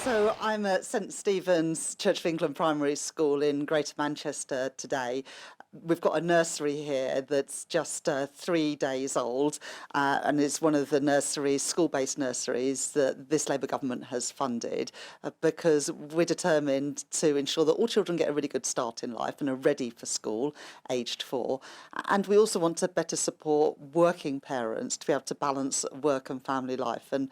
So I'm at St Stephen's Church of England Primary School in Greater Manchester today. We've got a nursery here that's just 3 days old, and it's one of the nurseries, school-based nurseries, that this Labour government has funded because we're determined to ensure that all children get a really good start in life and are ready for school, aged 4. And we also want to better support working parents to be able to balance work and family life. And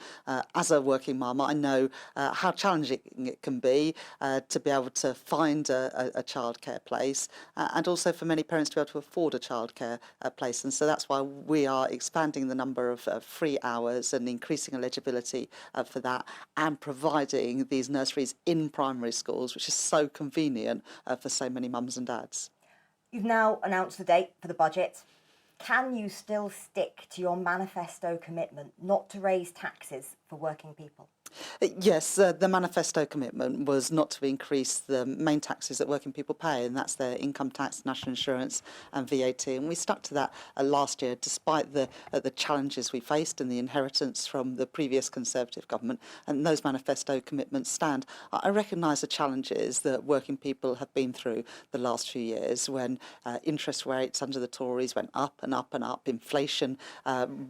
as a working mum, I know how challenging it can be to be able to find a childcare place, and also for many parents to be able to afford a childcare place. And so that's why we are expanding the number of free hours and increasing eligibility for that, and providing these nurseries in primary schools, which is so convenient for so many mums and dads. You've now announced the date for the budget. Can you still stick to your manifesto commitment not to raise taxes for working people? Yes, the manifesto commitment was not to increase the main taxes that working people pay, and that's their income tax, national insurance and VAT. And we stuck to that last year, despite the challenges we faced and the inheritance from the previous Conservative government, and those manifesto commitments stand. I recognise the challenges that working people have been through the last few years when interest rates under the Tories went up and up and up, inflation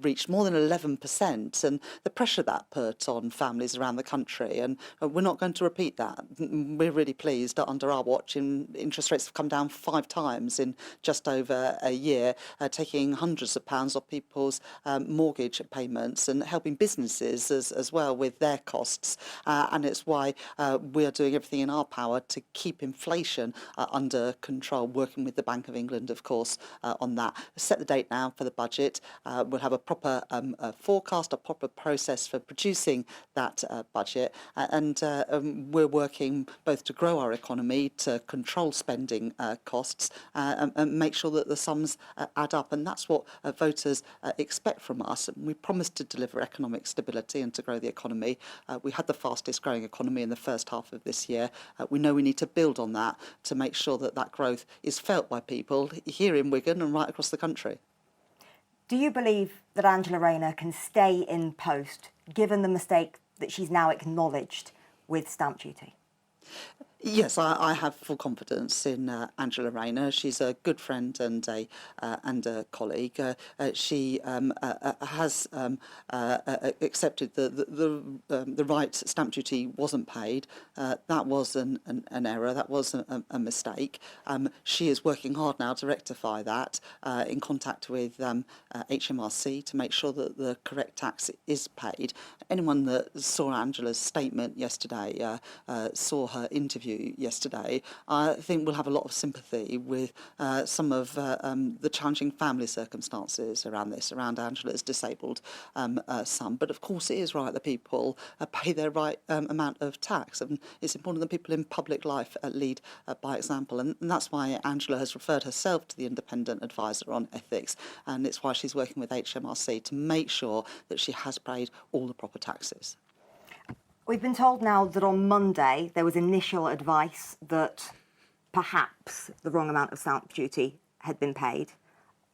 reached more than 11%, and the pressure that put on families around the country, and we're not going to repeat that. We're really pleased that under our watch interest rates have come down 5 times in just over a year, taking hundreds of pounds off people's mortgage payments and helping businesses as well with their costs. And it's why we are doing everything in our power to keep inflation under control, working with the Bank of England, of course, on that. Set the date now for the budget. We'll have a proper forecast, a proper process for producing that budget, and we're working both to grow our economy, to control spending costs, and make sure that the sums add up. And that's what voters expect from us. We promised to deliver economic stability and to grow the economy. We had the fastest growing economy in the first half of this year. We know we need to build on that to make sure that that growth is felt by people here in Wigan and right across the country. Do you believe that Angela Rayner can stay in post, given the mistake that she's now acknowledged with stamp duty? Yes, I have full confidence in Angela Rayner. She's a good friend and a colleague. She has accepted the right stamp duty wasn't paid. That was an error. That was a mistake. She is working hard now to rectify that, in contact with HMRC to make sure that the correct tax is paid. Anyone that saw Angela's statement yesterday, saw her interview yesterday, I think we'll have a lot of sympathy with some of the challenging family circumstances around this, around Angela's disabled son. But of course it is right that people pay their right amount of tax, and it's important that people in public life lead by example, and that's why Angela has referred herself to the independent advisor on ethics, and it's why she's working with HMRC to make sure that she has paid all the proper taxes. We've been told now that on Monday there was initial advice that perhaps the wrong amount of stamp duty had been paid.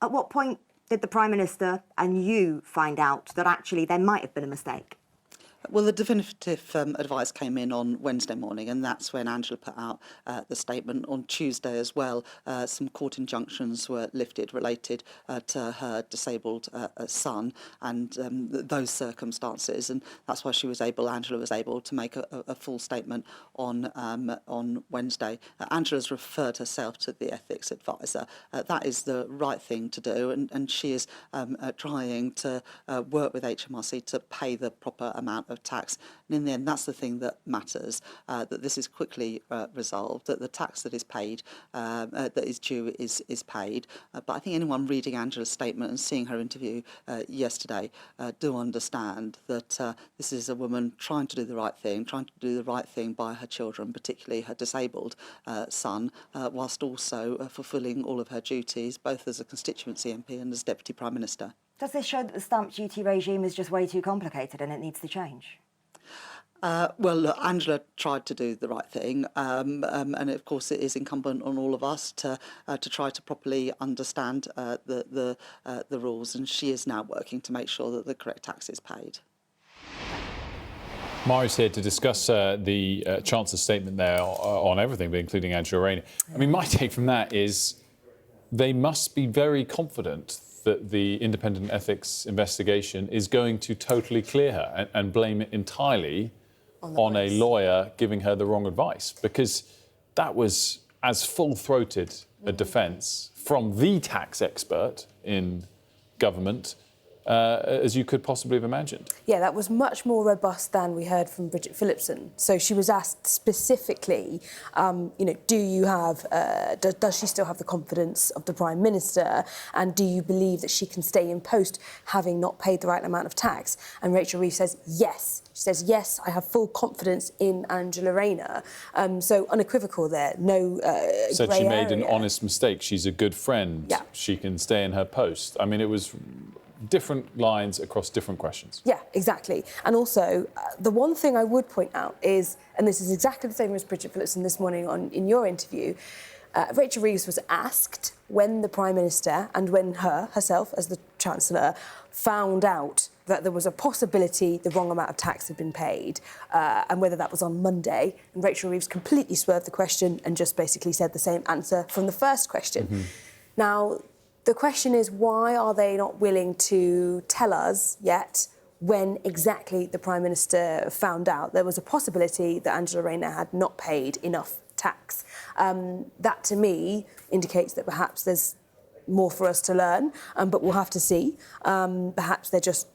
At what point did the Prime Minister and you find out that actually there might have been a mistake? Well, the definitive advice came in on Wednesday morning, and that's when Angela put out the statement. On Tuesday as well, some court injunctions were lifted related to her disabled son and those circumstances, and that's why Angela was able to make a full statement on Wednesday. Angela's referred herself to the ethics advisor. That is the right thing to do, and she is trying to work with HMRC to pay the proper amount of tax. And in the end, that's the thing that matters, that this is quickly resolved, that the tax that is paid, that is due, is paid. But I think anyone reading Angela's statement and seeing her interview yesterday do understand that this is a woman trying to do the right thing by her children, particularly her disabled son, whilst also fulfilling all of her duties, both as a constituency MP and as Deputy Prime Minister. Does this show that the stamp duty regime is just way too complicated and it needs to change? Well, look, Angela tried to do the right thing, and of course it is incumbent on all of us to try to properly understand the rules, and she is now working to make sure that the correct tax is paid. Mari's here to discuss the Chancellor's statement there on everything, but including Angela Rayner. I mean, my take from that is they must be very confident that the independent ethics investigation is going to totally clear her and blame it entirely on a lawyer giving her the wrong advice, because that was as full-throated a defence from the tax expert in government as you could possibly have imagined. Yeah, that was much more robust than we heard from Bridget Phillipson. So she was asked specifically, do you have, does she still have the confidence of the Prime Minister? And do you believe that she can stay in post having not paid the right amount of tax? And Rachel Reeves says yes. She says, yes, I have full confidence in Angela Rayner. So unequivocal there, no Said she made an honest mistake. She's a good friend. Yeah. She can stay in her post. I mean, it was different lines across different questions. Yeah, exactly. And also, the one thing I would point out is, and this is exactly the same as Bridget Phillipson this morning in your interview, Rachel Reeves was asked when the Prime Minister and when herself as the Chancellor found out that there was a possibility the wrong amount of tax had been paid, and whether that was on Monday. And Rachel Reeves completely swerved the question and just basically said the same answer from the first question. Mm-hmm. Now, the question is, why are they not willing to tell us yet when exactly the Prime Minister found out there was a possibility that Angela Rayner had not paid enough tax? That, to me, indicates that perhaps there's more for us to learn, but we'll have to see. Perhaps they're just,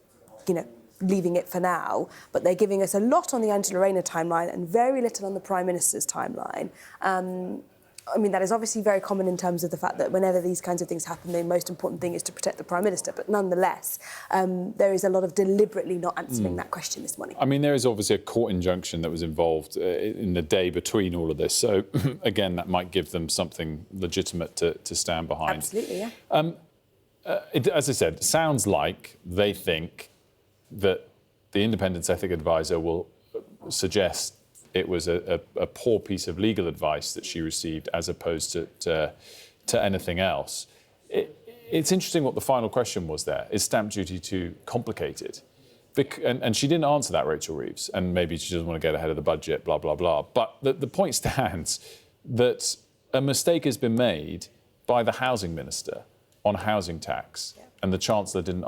leaving it for now, but they're giving us a lot on the Angela Rayner timeline and very little on the Prime Minister's timeline. I mean, that is obviously very common in terms of the fact that whenever these kinds of things happen, the most important thing is to protect the Prime Minister. But nonetheless, there is a lot of deliberately not answering that question this morning. I mean, there is obviously a court injunction that was involved in the day between all of this. So, again, that might give them something legitimate to stand behind. Absolutely, yeah. As I said, it sounds like they think that the Independence Ethic Advisor will suggest it was a poor piece of legal advice that she received as opposed to anything else. It's interesting what the final question was there. Is stamp duty too complicated? And she didn't answer that, Rachel Reeves, and maybe she doesn't want to get ahead of the budget, blah, blah, blah. But the point stands that a mistake has been made by the Housing Minister on housing tax, and the Chancellor didn't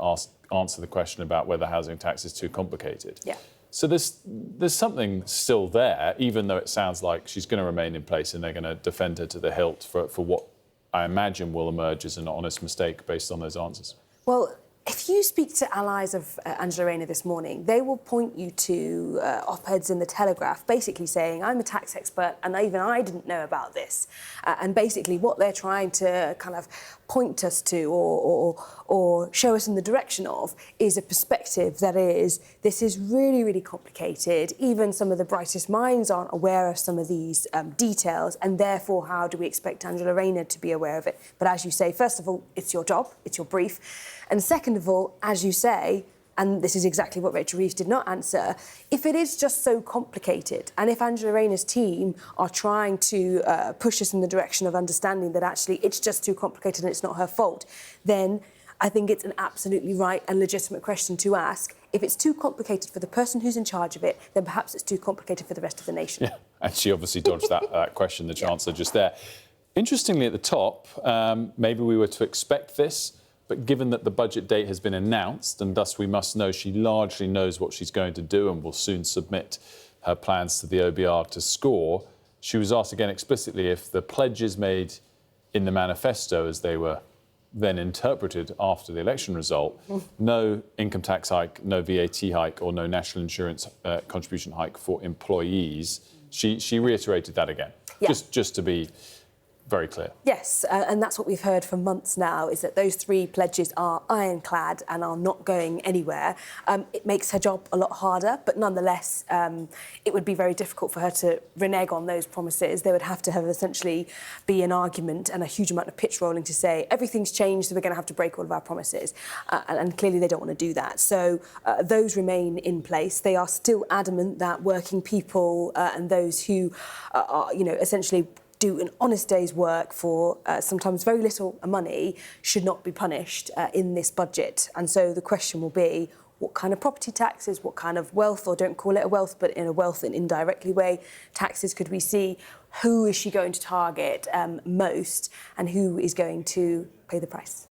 answer the question about whether housing tax is too complicated. Yeah. So there's something still there, even though it sounds like she's going to remain in place and they're going to defend her to the hilt for what I imagine will emerge as an honest mistake based on those answers. Well, if you speak to allies of Angela Rayner this morning, they will point you to op-eds in the Telegraph basically saying, I'm a tax expert and even I didn't know about this. And basically what they're trying to kind of point us to or show us in the direction of is a perspective that is, this is really, really complicated. Even some of the brightest minds aren't aware of some of these details, and therefore how do we expect Angela Rayner to be aware of it? But as you say, first of all, it's your job, it's your brief. And second of all, as you say, and this is exactly what Rachel Reeves did not answer, if it is just so complicated, and if Angela Rayner's team are trying to push us in the direction of understanding that actually it's just too complicated and it's not her fault, then I think it's an absolutely right and legitimate question to ask. If it's too complicated for the person who's in charge of it, then perhaps it's too complicated for the rest of the nation. Yeah, and she obviously dodged that question, the Chancellor, just there. Interestingly, at the top, maybe we were to expect this, but given that the budget date has been announced, and thus we must know she largely knows what she's going to do and will soon submit her plans to the OBR to score, she was asked again explicitly if the pledges made in the manifesto, as they were then interpreted after the election result, no income tax hike, no VAT hike, or no national insurance contribution hike for employees, she reiterated that again, just to be very clear. Yes, and that's what we've heard for months now, is that those three pledges are ironclad and are not going anywhere. It makes her job a lot harder, but nonetheless, it would be very difficult for her to renege on those promises. There would have to have essentially be an argument and a huge amount of pitch rolling to say, everything's changed, so we're going to have to break all of our promises. And clearly they don't want to do that. So those remain in place. They are still adamant that working people and those who are, essentially do an honest day's work for sometimes very little money should not be punished in this budget. And so the question will be, what kind of property taxes, what kind of wealth, or don't call it a wealth, but in a wealth and indirectly way, taxes could we see? Who is she going to target most, and who is going to pay the price?